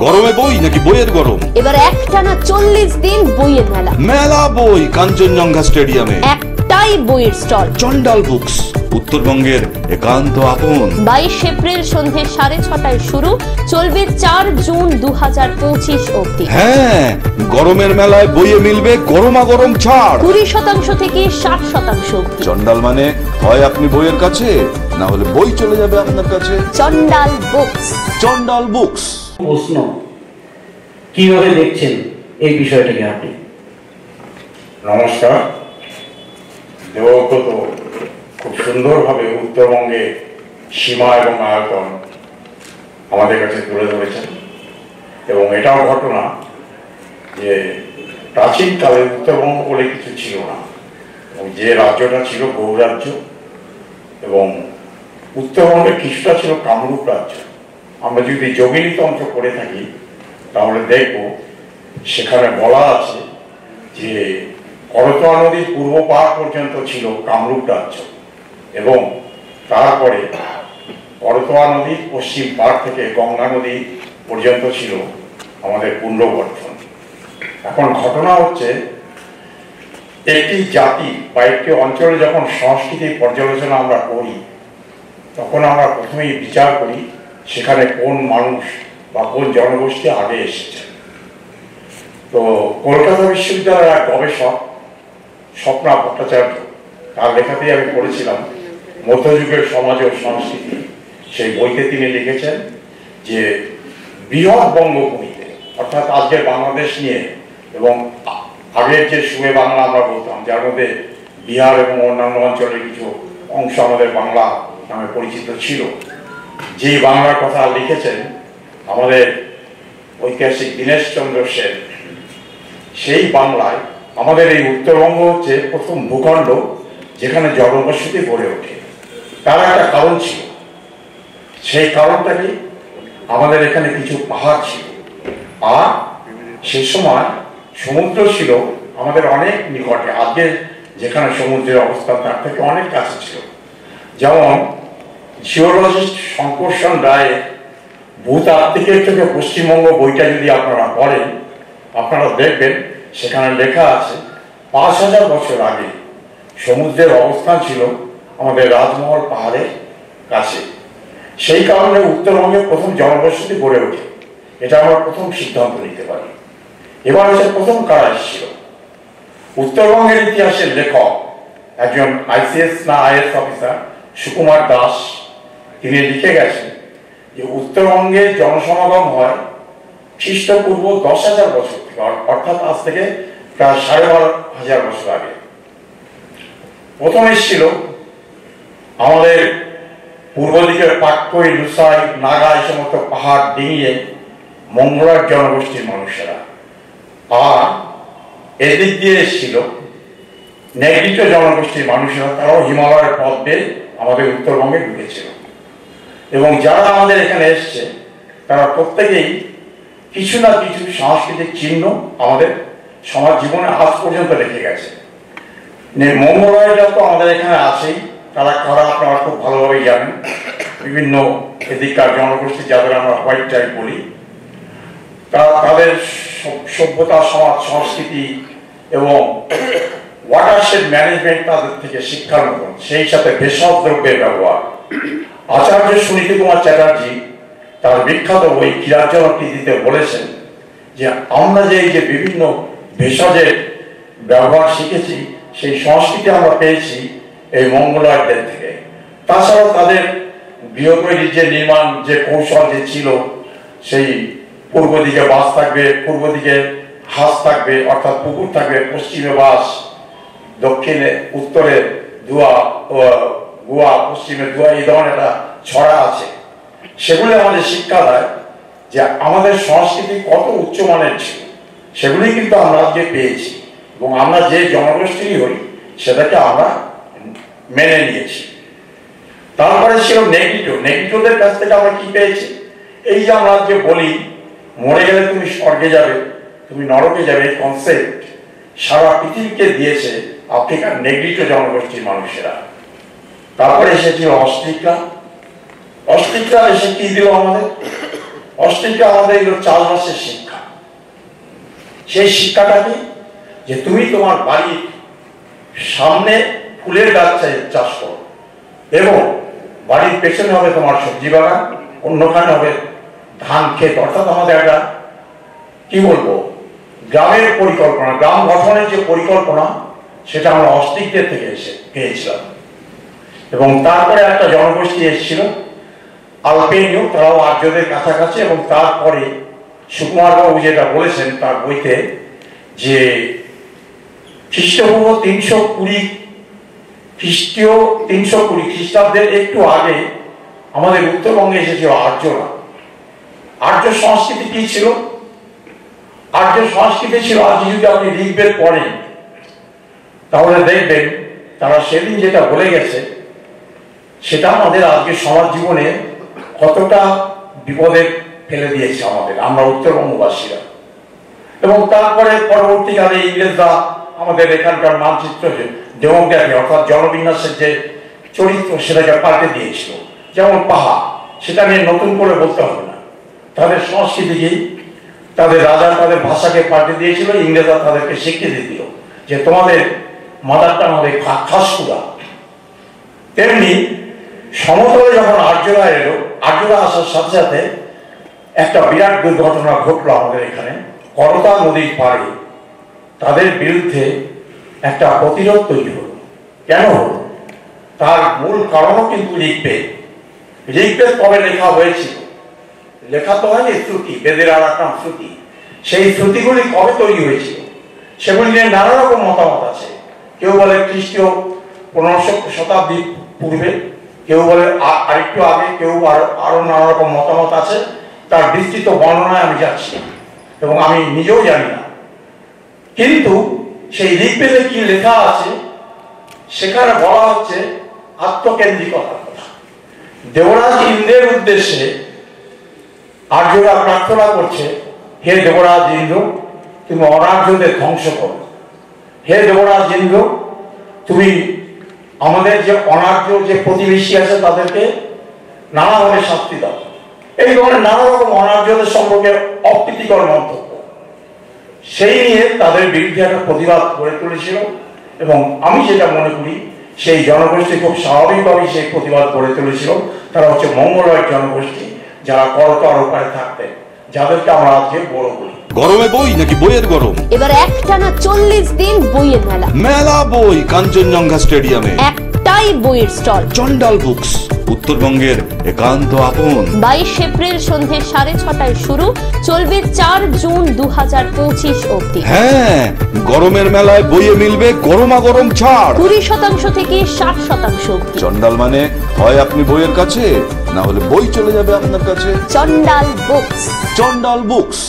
গরমে বই নাকি বইয়ের গরম? এবার একটানা 40 দিন বইয়ের মেলা। মেলা বই কাঞ্চনজঙ্ঘা স্টেডিয়ামে। একটাই বইয়ের স্টল, চন্ডাল বুকস, উত্তরবঙ্গের একান্ত আপন। 22 এপ্রিল সন্ধ্যে 6:30টায় শুরু, চলবে 4 জুন 2025 অবধি। হ্যাঁ, গরমের মেলায় বইয়ে মিলবে গরমা গরম ছাড় 20% থেকে 60% অবধি। চন্ডাল মানে হয় আপনি বইয়ের কাছে, না হলে বই চলে যাবে আপনার কাছে। চন্ডাল বুকস। চন্ডাল বুকস। প্রশ্ন, কিভাবে দেখছেন এই বিষয়টাকে আপনি? নমস্কার। দেবব্রত খুব সুন্দরভাবে উত্তরবঙ্গে সীমা এবং আয়তন আমাদের কাছে তুলে ধরেছেন, এবং এটাও ঘটনা যে প্রাচীনকালে উত্তরবঙ্গ বলে কিছু ছিল না, এবং যে রাজ্যটা ছিল গৌড় রাজ্য, এবং উত্তরবঙ্গের কিছুটা ছিল কামরূপ রাজ্য। আমরা যদি যোগিনীতন্ত্র করে থাকি তাহলে দেখব সেখানে বলা আছে যে করতোয়া নদীর পূর্ব পাড় পর্যন্ত ছিল কামরূপ রাজ্য, এবং তারপরে করতোয়া নদীর পশ্চিম পাড় থেকে গঙ্গা নদী পর্যন্ত ছিল আমাদের পুণ্ড্রবর্ধন। এখন ঘটনা হচ্ছে, একটি জাতি বা একটি অঞ্চলে যখন সংস্কৃতির পর্যালোচনা আমরা করি, তখন আমরা প্রথমেই বিচার করি সেখানে কোন মানুষ বা কোন জনগোষ্ঠী আগে এসেছে। তো কলকাতা বিশ্ববিদ্যালয়ের এক গবেষক স্বপ্না ভট্টাচার্য, তার লেখাতেই আমি পড়েছিলাম মধ্যযুগের সমাজ ও সংস্কৃতি, সেই বইতে তিনি লিখেছেন যে বৃহৎ বঙ্গভূমিতে, অর্থাৎ আজকের বাংলাদেশ নিয়ে এবং আগের যে সুবে বাংলা আমরা বলতাম, যার মধ্যে বিহার এবং অন্যান্য অঞ্চলের কিছু অংশ আমাদের বাংলা নামে পরিচিত ছিল, যে বাংলার কথা লিখেছেন আমাদের ঐতিহাসিক দীনেশচন্দ্র সেন, সেই বাংলায় আমাদের এই উত্তরবঙ্গ হচ্ছে প্রথম ভূখণ্ড যেখানে জনবসতি গড়ে ওঠে। তার একটা কারণ ছিল, সেই কারণটা কি, আমাদের এখানে কিছু পাহাড় ছিল, আর সে সময় সমুদ্র ছিল আমাদের অনেক নিকটে, আজকে যেখানে সমুদ্রের অবস্থান তার থেকে অনেক কাছে ছিল। যেমন জিওলজিস্ট শঙ্করসন রায়ের ভূতাত্ত্বিকের থেকে পশ্চিমবঙ্গ বইটা যদি আপনারা পড়েন, আপনারা দেখবেন সেখানে লেখা আছে 5000 বছর আগে সমুদ্রের অবস্থান ছিল আমাদের রাজমহল পাহাড়ের কাছে। সেই কারণে উত্তরবঙ্গে প্রথম জনবসতি গড়ে ওঠে, এটা আমরা প্রথম সিদ্ধান্ত নিতে পারি। এবার হচ্ছে প্রথম কারা এসেছিল। উত্তরবঙ্গের ইতিহাসের লেখক একজন ICS না IS অফিসার সুকুমার দাস, তিনি লিখে গেছেন যে উত্তরবঙ্গে জনসমাগম হয় খ্রিস্টপূর্ব 10,000 বছর থেকে, অর্থাৎ আজ থেকে প্রায় 12,500 বছর আগে। প্রথম এসেছিল আমাদের পূর্ব দিকের পাক্কই, লুসাই, নাগা, এই সমস্ত পাহাড় ডিঙিয়ে মঙ্গলার জনগোষ্ঠীর মানুষেরা, আর এদিক দিয়ে এসেছিল নেগ্রিটো জনগোষ্ঠীর মানুষেরা, তারাও হিমালয়ের পথ বেয়ে আমাদের উত্তরবঙ্গে ঢুকেছিল। এবং যারা আমাদের এখানে এসছে তারা প্রত্যেকেই কিছু না কিছু সাংস্কৃতিক চিহ্ন আমাদের সমাজ জীবনে আজ পর্যন্ত রেখে গেছে। মঙ্গলয়রা তো আমাদের এখানে আছেই, তারা কারা আপনারা খুব ভালোভাবেই জানেন। বিভিন্ন এদিককার জনগোষ্ঠী যাদের আমরা হোয়াইট ট্রাইব বলি, তাদের সভ্যতা, সমাজ, সংস্কৃতি এবং ওয়াটারশেড ম্যানেজমেন্ট তাদের থেকে শিক্ষার মতন, সেই সাথে ভেষজ দ্রব্যের ব্যবহার। আচার্য সুনীতি কুমার চ্যাটার্জি তার বিখ্যাত বই কিরাজনীতিতে বলেছেন যে আমরা যে এই যে বিভিন্ন ভেষজের ব্যবহার শিখেছি, সেই সংস্কৃতি আমরা পেয়েছি এই মঙ্গলয়দের থেকে। তাছাড়াও তাদের গৃহ তৈরির যে নির্মাণ যে কৌশল যে ছিল, সেই পূর্ব দিকে বাস থাকবে, পূর্ব দিকে হাঁস থাকবে, অর্থাৎ পুকুর থাকবে, পশ্চিমে বাস, দক্ষিণে উত্তরে গুয়া, পশ্চিমে ধোয়া, এই ধরনের একটা ছড়া আছে। সেগুলি আমাদের শিক্ষা দেয় যে আমাদের সংস্কৃতি কত উচ্চমানের ছিল, সেগুলি কিন্তু আমরা আজকে পেয়েছি, এবং আমরা যে জনগোষ্ঠীরই হই সেটাকে আমরা মেনে নিয়েছি। তারপরে ছিল নেগ্রিটো। নেগ্রিটোদের কাছ থেকে আমরা কি পেয়েছি, এই যে আমরা যে বলি মরে গেলে তুমি স্বর্গে যাবে, তুমি নরকে যাবে, এই কনসেপ্ট সারা পৃথিবীকে দিয়েছে আফ্রিকার নেগ্রিটো জনগোষ্ঠীর মানুষেরা। তারপরে এসেছিল অস্ট্রিকরা। অস্ট্রিকরা এসে কি দিল আমাদের, অস্ট্রিকটা আমাদের এলো চাষবাসের শিক্ষা। সেই শিক্ষাটা কি, যে তুমি তোমার বাড়ির সামনে ফুলের গাছ চাষ করো এবং বাড়ির পেছনে হবে তোমার সবজি বাগান, অন্যখানে হবে ধান ক্ষেত। অর্থাৎ আমাদের একটা কি বলবো, গ্রামের পরিকল্পনা, গ্রাম গঠনের যে পরিকল্পনা, সেটা আমরা অস্ট্রিকদের থেকে পেয়েছিলাম। এবং তারপরে একটা জনগোষ্ঠী এসেছিল আলপেনীয়, তারাও আর্যদের কাছাকাছি। এবং তারপরে সুকুমার বাবু যেটা বলেছেন তার বইতে, যে খ্রিস্টপূর্ব 320 খ্রিস্টাব্দের একটু আগে আমাদের উত্তরবঙ্গে এসেছিল আর্যরা। আর্য সংস্কৃতি কি ছিল? আর্য সংস্কৃতি ছিল, আজ যদি আপনি ঋগ্বেদ পড়েন তাহলে দেখবেন তারা সেদিন যেটা বলে গেছে সেটা আমাদের আজকে সমাজ জীবনে কতটা বিপদে ফেলে দিয়েছে আমরা উত্তরবঙ্গবাসীরা। এবং তারপরে পরবর্তীকালে ইংরেজরা আমাদের এখানকার মানচিত্র, ডেমোগ্রাফি অর্থাৎ জনবিন্যাসের যে চরিত্র, সেটাকে পাল্টে দিয়েছিল। যেমন পাহাড়, সেটা নিয়ে নতুন করে বলতে হবে না। তাদের সংস্কৃতিকে, তাদের রাজা তাদের ভাষাকে পাল্টে দিয়েছিল, ইংরেজরা তাদেরকে স্বীকৃতি দিল যে তোমাদের মাদারটা আমাদের খাসকুড়া। তেমনি সমতলে যখন আর্যরা এলো, আর্যরা আসার সাথে সাথে একটা বিরাট দুর্ঘটনা ঘটলো আমাদের এখানে। করতা নদীর পাড়ে তাদের বিরুদ্ধে একটা প্রতিরোধ তৈরি হলো। কেন হলো? তার মূল কারণও কিন্তু ঋগ্বেদ। ঋগ্বেদ কবে লেখা হয়েছিল? লেখা তো হয়নি, শ্রুতি, বেদের আর একটা শ্রুতি। সেই শ্রুতিগুলি কবে তৈরি হয়েছিল সেগুলি নিয়ে নানা রকম মতামত আছে। কেউ বলে খ্রিস্টীয় 1500 শতাব্দী পূর্বে, কেউ বলে আরেকটু আগে, কেউ আরো নানা রকম মতামত আছে। তার বিস্তৃত বর্ণনায় আমি যাচ্ছি এবং আমি নিজেও জানি না। কিন্তু সেই ঋগ্বেদে কি লেখা আছে সেখানে বলা হচ্ছে আত্মকেন্দ্রিকতার কথা। দেবরাজ ইন্দ্রের উদ্দেশ্যে আর্যরা প্রার্থনা করছে, হে দেবরাজ ইন্দ্র, তুমি অনার্যদের ধ্বংস করো। হে দেবরাজ ইন্দ্র, তুমি আমাদের যে অনার্য যে প্রতিবেশী আছে তাদেরকে নানাভাবে শাস্তি দাও। এই ধরনের নানা রকম অনার্যদের সম্পর্কে অপ্রীতিকর মন্তব্য, সেই নিয়ে তাদের বিরুদ্ধে একটা প্রতিবাদ গড়ে তুলেছিল। এবং আমি যেটা মনে করি, সেই জনগোষ্ঠী খুব স্বাভাবিকভাবেই সেই প্রতিবাদ গড়ে তুলেছিল। তারা হচ্ছে মঙ্গলয়ের জনগোষ্ঠী, যারা করতর উপায়ে থাকতেন, যাদেরকে আমরা আজকে বড় করি। গরমে বই নাকি বইয়ের গরম? এবার একটানা 40 দিন বইয়ের মেলা। মেলা বই কাঞ্চনজঙ্ঘা স্টেডিয়ামে, একটাই বইয়ের স্টল, চন্ডাল বুকস, উত্তরবঙ্গের একান্ত আপন। 22 এপ্রিল সন্ধ্যে 6:30 শুরু, চলবে 4 জুন 2025 অবধি। হ্যাঁ, গরমের মেলায় বইয়ে মিলবে গরমা গরম ছাড় 20% থেকে 60% অবধি। চন্ডাল মানে হয় আপনি বইয়ের কাছে, না হলে বই চলে যাবে আপনার কাছে। চন্ডাল বুকস। চন্ডাল বুকস।